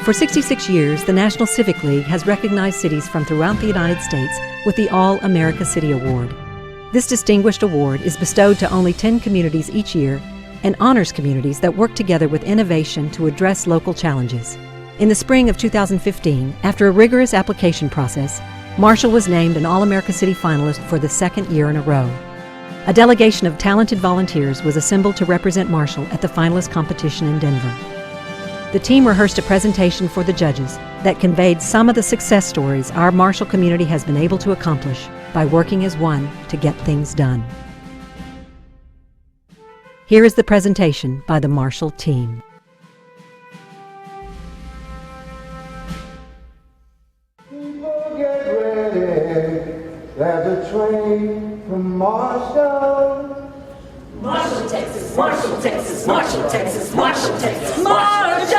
For 66 years, the National Civic League has recognized cities from throughout the United States with the All-America City Award. This distinguished award is bestowed to only 10 communities each year and honors communities that work together with innovation to address local challenges. In the spring of 2015, after a rigorous application process, Marshall was named an All-America City finalist for the second year in a row. A delegation of talented volunteers was assembled to represent Marshall at the finalist competition in Denver. The team rehearsed a presentation for the judges that conveyed some of the success stories our Marshall community has been able to accomplish by working as one to get things done. Here is the presentation by the Marshall team. People get ready, there's a train from Marshall. Marshall, Texas, Marshall, Texas, Marshall, Texas, Marshall, Texas, Marshall,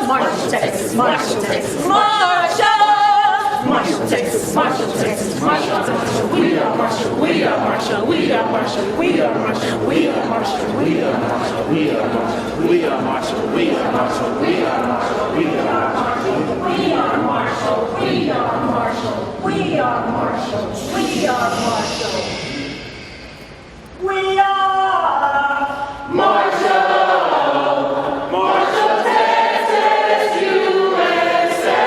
Marshall, Texas, Marshall, Texas, Marshall, Marshall, Texas, Marshall, Texas, Marshall, we are Marshall, we are Marshall, we are Marshall, we are Marshall, we are Marshall, we are Marshall, we are Marshall, we are Marshall, we are Marshall, we are Marshall, we are Marshall, we are Marshall, we are Marshall, we are Marshall, we are Marshall. We are Marshall, Marshall, Texas, USA.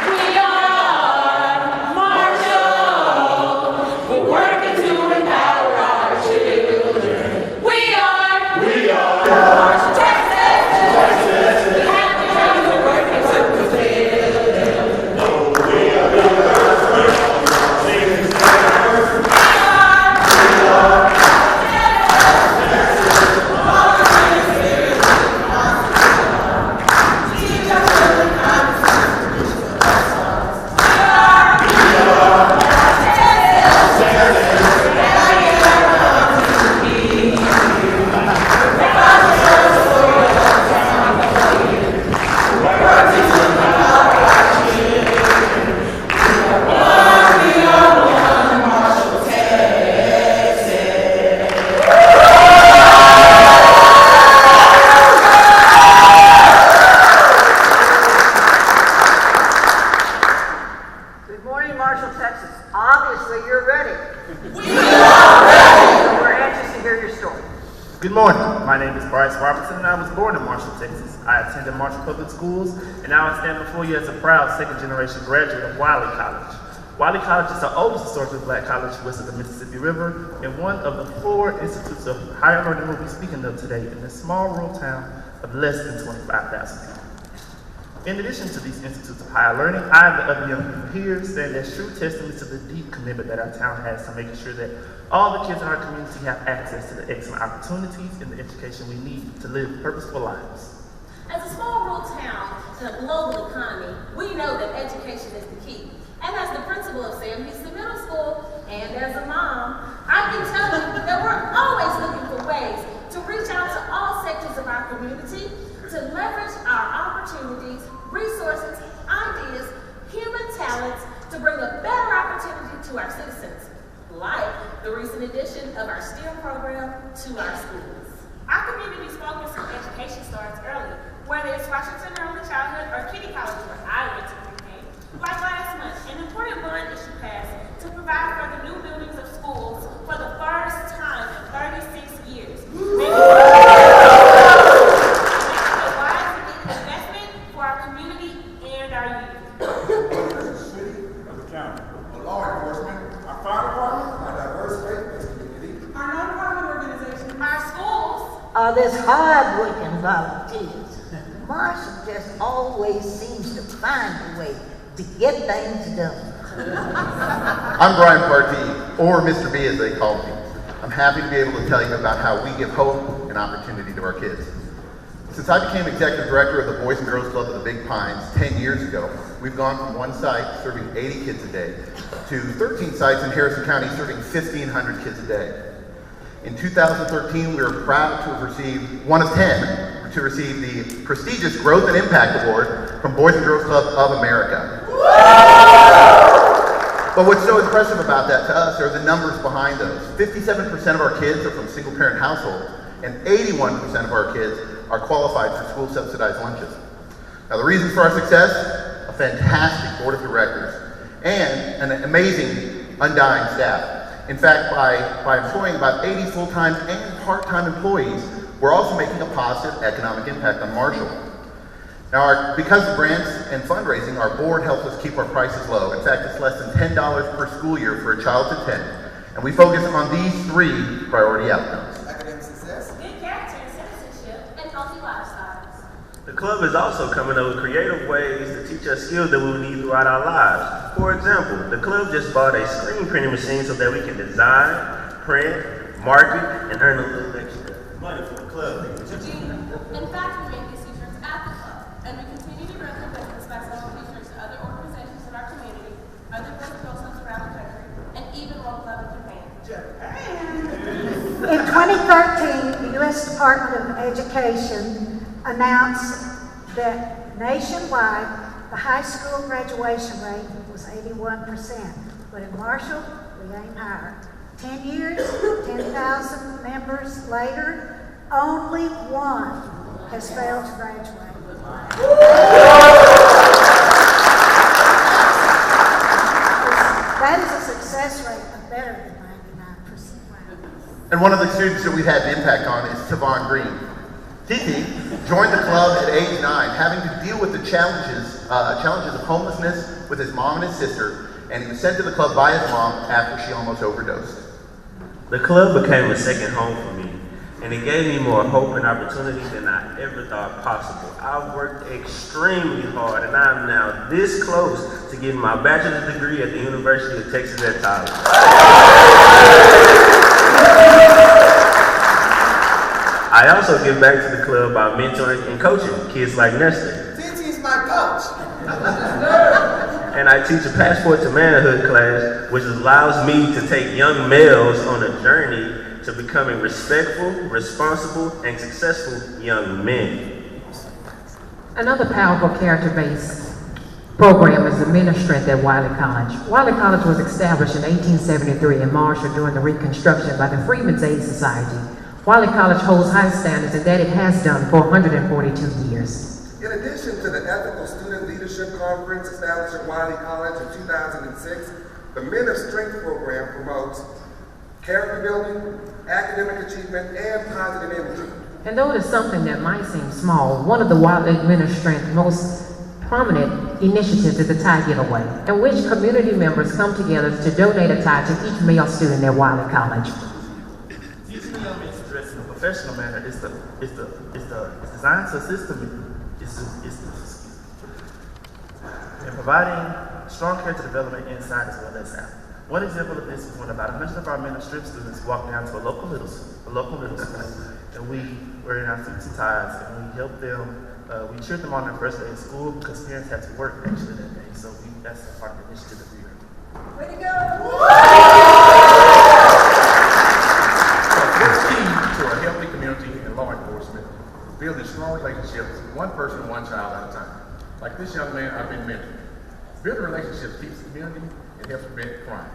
We are Marshall, we're working to empower our children. We are Marshall, Texas. Good morning. My name is Bryce Robertson, and I was born in Marshall, Texas. I attended Marshall Public Schools, and now I stand before you as a proud second-generation graduate of Wiley College. Wiley College is the oldest historically black college west of the Mississippi River, and one of the 4 institutes of higher learning we'll be speaking of today in this small rural town of less than 25,000 people. In addition to these institutes of higher learning, I and the other young people here stand as true testaments to the deep commitment that our town has to making sure that all the kids in our community have access to the excellent opportunities and the education we need to live purposeful lives. As a small rural town in a global economy, we know that education is the key. And as the principal of Sam Houston Middle School, and as a mom, I can tell you that we're always looking for ways to reach out to all sectors of our community, to leverage our opportunities, resources, ideas, human talents to bring a better opportunity to our citizens, like the recent addition of our STEM program to our schools. Our community's focus on education starts early, whether it's Washington Early Childhood or Kitty College where I went to pre-K. Like last month, an important bond issue passed to provide for the new buildings of schools for the first time in 36 years. There's hard-working volunteers. Marshall just always seems to find a way to get things done. I'm Brian Partee, or Mr. B as they call me. I'm happy to be able to tell you about how we give hope and opportunity to our kids. Since I became executive director of the Boys and Girls Club of the Big Pines 10 years ago, we've gone from one site serving 80 kids a day to 13 sites in Harrison County serving 1,500 kids a day. In 2013, we were proud to have received one of 10 to receive the prestigious Growth and Impact Award from Boys and Girls Club of America. But what's so impressive about that to us are the numbers behind those. 57% of our kids are from single-parent households, and 81% of our kids are qualified for school-subsidized lunches. Now, the reason for our success? A fantastic board of directors and an amazing, undying staff. In fact, by employing about 80 full-time and part-time employees, we're also making a positive economic impact on Marshall. Now, because of grants and fundraising, our board helps us keep our prices low. In fact, it's less than $10 per school year for a child to attend, and we focus on these 3 priority outcomes. Academic success, Good character and citizenship, And healthy lifestyles. The club is also coming up with creative ways to teach us skills that we will need throughout our lives. For example, the club just bought a screen printing machine so that we can design, print, market, and earn a little extra money for the club. In fact, we make these t-shirts at the club, and we continue to run the business by selling t-shirts to other organizations in our community, other boys and girls clubs around the country, and even one club in Japan. In 2013, the U.S. Department of Education announced that nationwide, the high school graduation rate was 81%. But in Marshall, we aim higher. 10 years, 10,000 members later, only one has failed to graduate. That is a success rate of better than 99%. And one of the students that we've had an impact on is Tavon Green. Titi joined the club at age 9, having to deal with the challenges of homelessness with his mom and his sister, and he was sent to the club by his mom after she almost overdosed. The club became a second home for me, and it gave me more hope and opportunity than I ever thought possible. I worked extremely hard, and I am now this close to getting my bachelor's degree at the University of Texas at Tyler. I also give back to the club by mentoring and coaching kids like Nestor. Titi's my coach. And I teach a Passport to Manhood class, which allows me to take young males on a journey to becoming respectful, responsible, and successful young men. Another powerful character-based program is the Men of Strength at Wiley College. Wiley College was established in 1873 in Marshall during the Reconstruction by the Freedmen's Aid Society. Wiley College holds high standards, and that it has done for 142 years. In addition to the Ethical Student Leadership Conference established at Wiley College in 2006, the Men of Strength program promotes character building, academic achievement, and positive imagery. And though it is something that might seem small, one of the Wiley Men of Strength most prominent initiatives is the tie giveaway, in which community members come together to donate a tie to each male student at Wiley College. Teaching young men to dress in a professional manner is designed to assist them in providing strong character development inside as well as out. One example of this is when about 100 of our Men of Strength students walked down to a local middle school, and we were in our suits and ties, and we helped them. We cheered them on their first day of school because parents had to work actually that day. So that's a part of the initiative that we are. Way to go! What's key to a healthy community and law enforcement is building strong relationships, one person, one child at a time. Like this young man I've been mentoring. Building relationships keeps the community and helps prevent crime.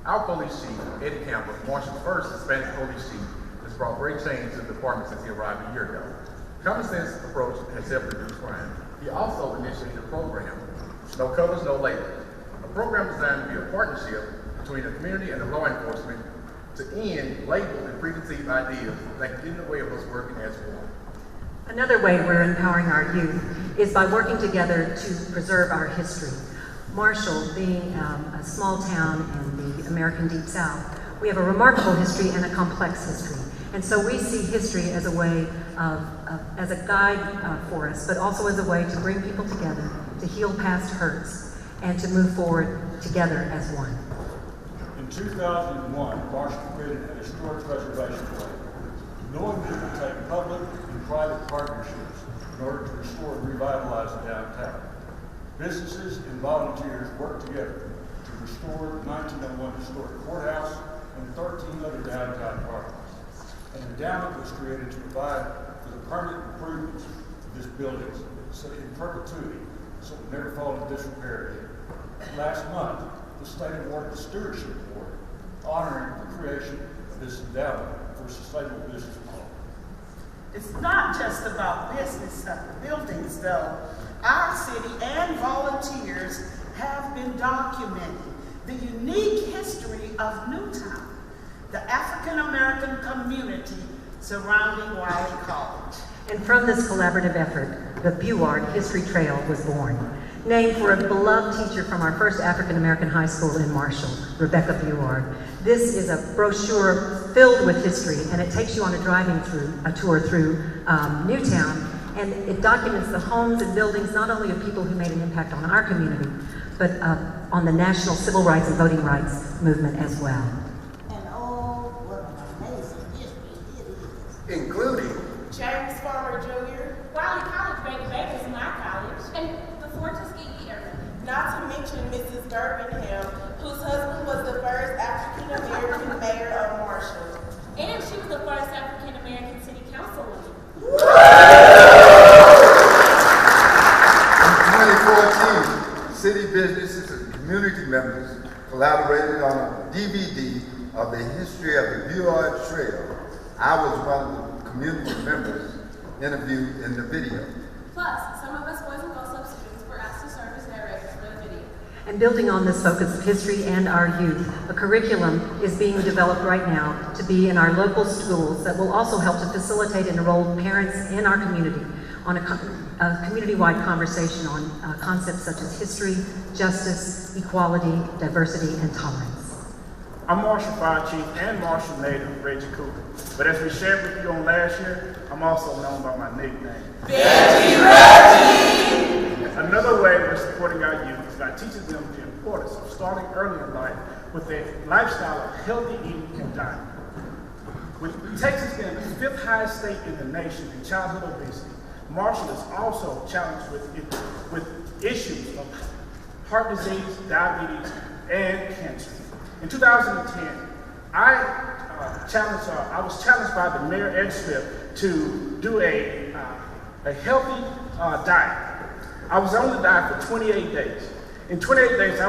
Our police chief, Eddie Campbell, Marshall's first Hispanic police chief, has brought great change to the department since he arrived a year ago. Common sense approach has helped reduce crime. He also initiated a program, No Colors, No Labels, a program designed to be a partnership between the community and the law enforcement to end labeled and preconceived ideas that get in the way of us working as one. Another way we're empowering our youth is by working together to preserve our history. Marshall, being a small town in the American Deep South, we have a remarkable history and a complex history. And so we see history as a way as a guide for us, but also as a way to bring people together, to heal past hurts, and to move forward together as one. In 2001, Marshall created an historic preservation plan, knowing that it would take public and private partnerships in order to restore and revitalize the downtown. Businesses and volunteers worked together to restore the 1901 historic courthouse and 13 other downtown parks. An endowment was created to provide for the permanent improvements of this building so in perpetuity, so it would never fall into disrepair again. Last month, the State awarded the Stewardship Award, honoring the creation of this endowment for sustainable business development. It's not just about buildings, though. Our city and volunteers have been documenting the unique history of Newtown, the African American community surrounding Wiley College. And from this collaborative effort, the Buard History Trail was born. Named for a beloved teacher from our first African American high school in Marshall, Rebecca Buard. This is a brochure filled with history, and it takes you on a tour through Newtown, and it documents the homes and buildings not only of people who made an impact on our community, but on the national civil rights and voting rights movement as well. And oh, what an amazing history it is. Including James Farmer Jr., Wiley College, back is my college, and the Fort Tuskegee area. Not to mention Mrs. Birmingham, whose husband was the first African American mayor of Marshall. And she was the first African American city councilwoman. In 2014, city businesses and community members collaborated on a DVD of the history of the Buard Trail. I was one of the community members interviewed in the video. Plus, some of us Boys and Girls Club students were asked to serve as narrators for the video. And building on this focus of history and our youth, a curriculum is being developed right now to be in our local schools that will also help to facilitate and enroll parents in our community on a community-wide conversation on concepts such as history, justice, equality, diversity, and tolerance. I'm Marshall Fire Chief and Marshall native Reggie Cooper, but as we shared with you on last year, I'm also known by my nickname. Reggie Reggie! Another way we're supporting our youth is by teaching them the importance of starting early in life with a lifestyle of healthy eating and diet. With Texas being the 5th highest state in the nation in childhood obesity, Marshall is also challenged with issues of heart disease, diabetes, and cancer. In 2010, I was challenged by the Mayor Ed Smith to do a healthy diet. I was on the diet for 28 days. In 28 days, I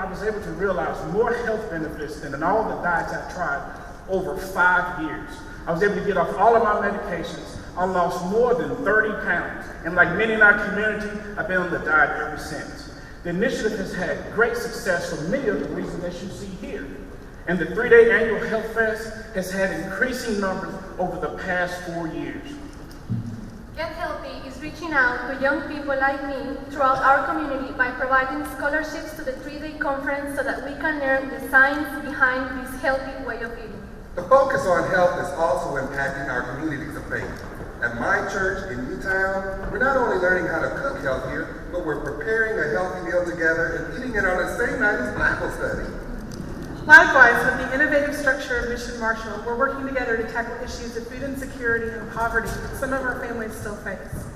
was able to realize more health benefits than in all the diets I've tried over 5 years. I was able to get off all of my medications. I lost more than 30 pounds. And like many in our community, I've been on the diet ever since. The initiative has had great success for many of the reasons that you see here. And the 3-day annual Health Fest has had increasing numbers over the past 4 years. Get Healthy is reaching out to young people like me throughout our community by providing scholarships to the 3-day conference so that we can learn the science behind this healthy way of eating. the focus on health is also impacting our communities of faith. At my church in Newtown, we're not only learning how to cook healthier, but we're preparing a healthy meal together and eating it on the same night as Bible study. Likewise, with the innovative structure of Mission Marshall, we're working together to tackle issues of food insecurity and poverty that some of our families still face.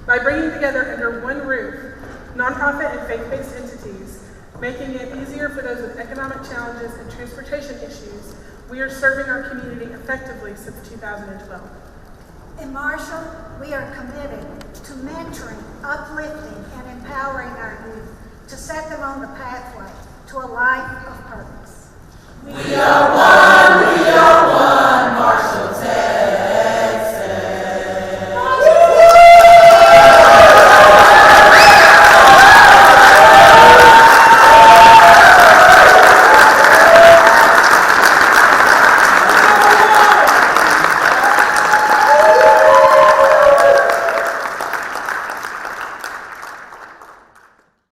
By bringing together under one roof, nonprofit and faith-based entities, making it easier for those with economic challenges and transportation issues, we are serving our community effectively since 2012. In Marshall, we are committed to mentoring, uplifting, and empowering our youth to set them on the pathway to a life of purpose. We are one.